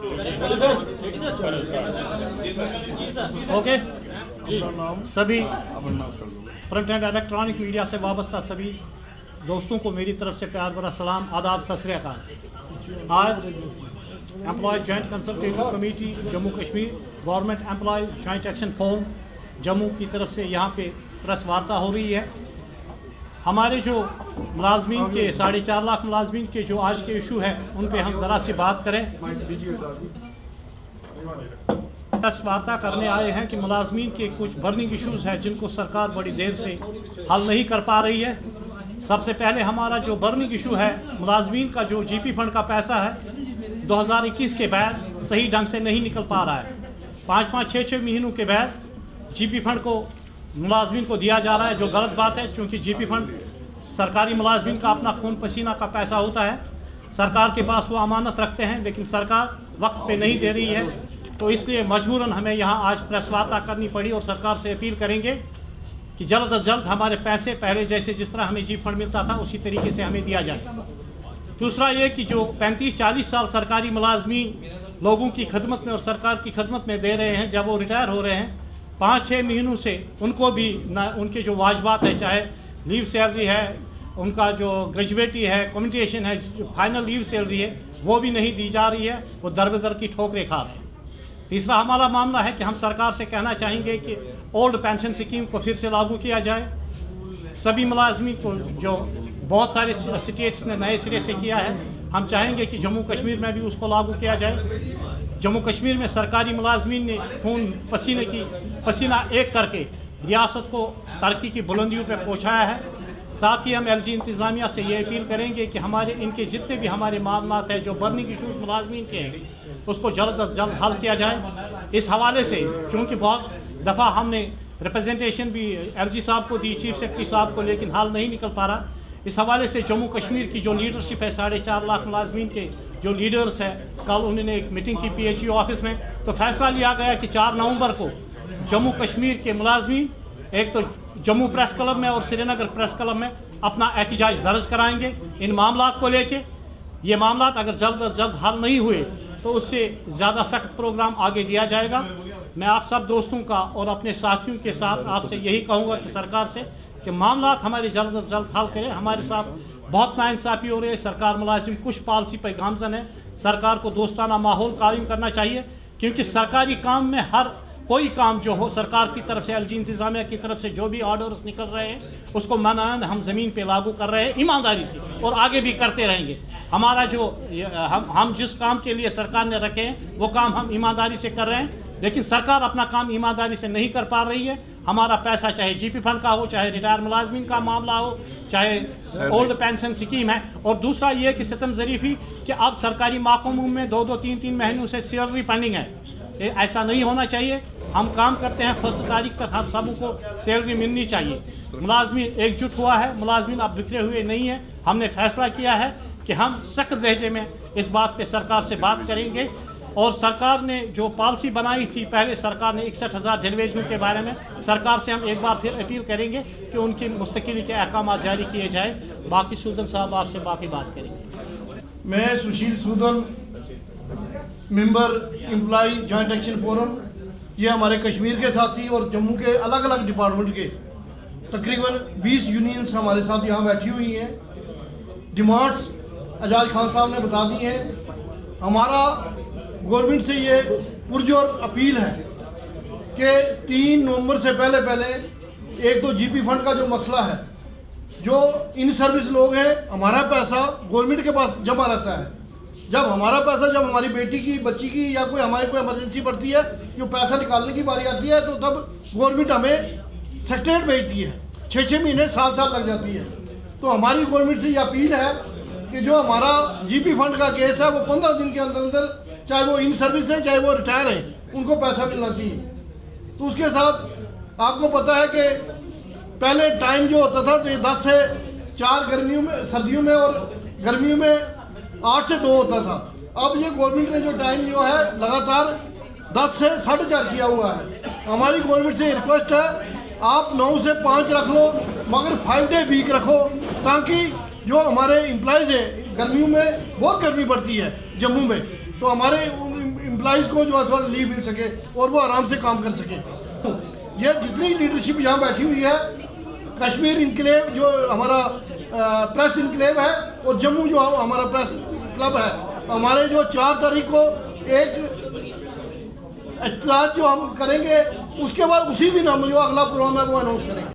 Okay सभी print and electronic media से वाबस्ता सभी दोस्तों को मेरी तरफ से प्यार भरा सलाम, आदाब, सत श्री अकाल। आज employ joint consultative committee Jammu Kashmir government employ joint action forum Jammu की तरफ से यहाँ पे प्रेस वार्ता हो रही है। हमारे जो मुलाजमीन के 4.5 लाख मुलाजमीन के जो आज के इशू है उन पे हम ज़रा सी बात करें। प्रेस वार्ता करने आए हैं कि मुलाजमीन के कुछ बर्निंग इशूज़ हैं जिनको सरकार बड़ी देर से हल नहीं कर पा रही है। सबसे पहले हमारा जो बर्निंग इशू है, मुलाजमीन का जो जीपी फंड का पैसा है 2021 के बाद सही ढंग से नहीं निकल पा रहा है। 5-5, 6-6 महीनों के बाद जीपी फंड को मुलाजमीन को दिया जा रहा है, जो गलत बात है, क्योंकि जीपी फंड सरकारी मुलाजमीन का अपना खून पसीना का पैसा होता है। सरकार के पास वो अमानत रखते हैं, लेकिन सरकार वक्त पे नहीं दे रही है, तो इसलिए मजबूरन हमें यहाँ आज प्रेस वार्ता करनी पड़ी और सरकार से अपील करेंगे कि जल्द अज जल्द हमारे पैसे पहले जैसे जिस तरह हमें जीपी फंड मिलता था उसी तरीके से हमें दिया जाए। दूसरा ये कि जो 35-40 साल सरकारी मुलाजमीन लोगों की खदमत में और सरकार की खदमत में दे रहे हैं, जब वो रिटायर हो रहे हैं 5-6 महीनों से उनको भी ना उनके जो वाजबात है, चाहे लीव सैलरी है, उनका जो ग्रेजुएटी है, कम्यूटेशन है, जो फाइनल लीव सैलरी है, वो भी नहीं दी जा रही है। वो दर बदर की ठोकरें खा रहे हैं। तीसरा हमारा मामला है कि हम सरकार से कहना चाहेंगे कि ओल्ड पेंशन स्कीम को फिर से लागू किया जाए। सभी मुलाजमीन को, जो बहुत सारे स्टेट्स ने नए सिरे से किया है, हम चाहेंगे कि जम्मू कश्मीर में भी उसको लागू किया जाए। जम्मू कश्मीर में सरकारी मुलाजमीन ने खून पसीना एक करके रियासत को तरक्की की बुलंदियों पर पहुँचाया है। साथ ही हम एलजी इंतज़ामिया से ये अपील करेंगे कि हमारे इनके जितने भी हमारे मामलात हैं, जो बर्निंग इशूज़ मुलाजमीन के हैं, उसको जल्द अज जल्द हल किया जाए। इस हवाले से चूँकि बहुत दफ़ा हमने रिप्रेजेंटेशन भी एलजी साहब को दी, चीफ सेक्रेटरी साहब को, लेकिन हल नहीं निकल पा रहा। इस हवाले से जम्मू कश्मीर की जो लीडरशिप है, 4.5 लाख मुलाजमीन के जो लीडर्स हैं, कल उन्होंने एक मीटिंग की PHE ऑफिस में, तो फैसला लिया गया कि 4 नवंबर को जम्मू कश्मीर के मुलाजमीन एक तो जम्मू प्रेस क्लब में और श्रीनगर प्रेस क्लब में अपना एहतजाज दर्ज कराएंगे इन मामलात को लेके। ये मामलात अगर जल्द अज जल्द हल नहीं हुए तो उससे ज़्यादा सख्त प्रोग्राम आगे दिया जाएगा। मैं आप सब दोस्तों का और अपने साथियों के साथ आपसे यही कहूँगा कि सरकार से कि मामलात हमारे जल्द अज जल्द हल करें। हमारे साथ बहुत नाइंसाफ़ी हो रही है। सरकार मुलाजिम कुछ पॉलिसी पर गामजन है। सरकार को दोस्ताना माहौल कायम करना चाहिए, क्योंकि सरकारी काम में हर कोई काम जो हो, सरकार की तरफ से, एलजी इंतज़ामिया की तरफ से जो भी ऑर्डर्स निकल रहे हैं उसको मनान हम ज़मीन पे लागू कर रहे हैं ईमानदारी से, और आगे भी करते रहेंगे। हमारा जो हम जिस काम के लिए सरकार ने रखे हैं वो काम हम ईमानदारी से कर रहे हैं, लेकिन सरकार अपना काम ईमानदारी से नहीं कर पा रही है। हमारा पैसा चाहे जीपी फंड का हो, चाहे रिटायर मुलाजमीन का मामला हो, चाहे ओल्ड पेंशन स्कीम है। और दूसरा ये कि सितम ज़रीफ़ी कि अब सरकारी महकमों में 2-2, 3-3 महीनों से सैलरी पेंडिंग है। ऐसा नहीं होना चाहिए। हम काम करते हैं, 1 तारीख तक हम सबों को सैलरी मिलनी चाहिए। मुलाजमीन एकजुट हुआ है, मुलाजमीन अब बिखरे हुए नहीं है। हमने फैसला किया है कि हम सख्त लहजे में इस बात पे सरकार से बात करेंगे। और सरकार ने जो पॉलिसी बनाई थी, पहले सरकार ने 61,000 डेलीवेजों के बारे में, सरकार से हम एक बार फिर अपील करेंगे कि उनकी मुस्तकिली के अहकाम जारी किए जाए। बाकी सूदन साहब आपसे बाकी बात करेंगे। मैं Sushil Sudan, member employ joint action forum, ये हमारे कश्मीर के साथी और जम्मू के अलग अलग डिपार्टमेंट के तकरीबन 20 यूनियंस हमारे साथ यहाँ बैठी हुई हैं। डिमांड्स एजाज खान साहब ने बता दी हैं। हमारा गवर्नमेंट से ये पुरजोर अपील है कि 3 नवंबर से पहले एक तो जीपी फंड का जो मसला है, जो इन सर्विस लोग हैं, हमारा पैसा गवर्नमेंट के पास जमा रहता है। जब हमारा पैसा, जब हमारी बेटी की, बच्ची की या कोई हमारी कोई इमरजेंसी पड़ती है, जो पैसा निकालने की बारी आती है, तो तब गवर्नमेंट हमें सेक्रेटरीट भेजती है। 6-6 महीने, 7 लग जाती है। तो हमारी गवर्नमेंट से ये अपील है कि जो हमारा जीपी फंड का केस है वो 15 दिन के अंदर अंदर, चाहे वो इन सर्विस हैं चाहे वो रिटायर हैं, उनको पैसा मिलना चाहिए। तो उसके साथ आपको पता है कि पहले टाइम जो होता था तो ये 10 से 4 गर्मियों में, सर्दियों में, और गर्मियों में 8 से 2 होता था। अब ये गवर्नमेंट ने जो टाइम जो है लगातार 10 से 4.5 किया हुआ है। हमारी गवर्नमेंट से रिक्वेस्ट है, आप 9 से 5 रख लो, मगर 5 डे वीक रखो, ताकि जो हमारे एम्प्लॉयज़ हैं, गर्मियों में बहुत गर्मी पड़ती है जम्मू में, तो हमारे एम्प्लॉइज़ को जो है थोड़ा लीव मिल सके और वो आराम से काम कर सके। ये जितनी लीडरशिप यहाँ बैठी हुई है, कश्मीर इनकलेव जो हमारा प्रेस इनकलेव है और जम्मू जो हमारा प्रेस क्लब है, हमारे जो 4 तारीख को एक एहतजाज जो हम करेंगे, उसके बाद उसी दिन हम जो अगला प्रोग्राम है वो अनाउंस करेंगे।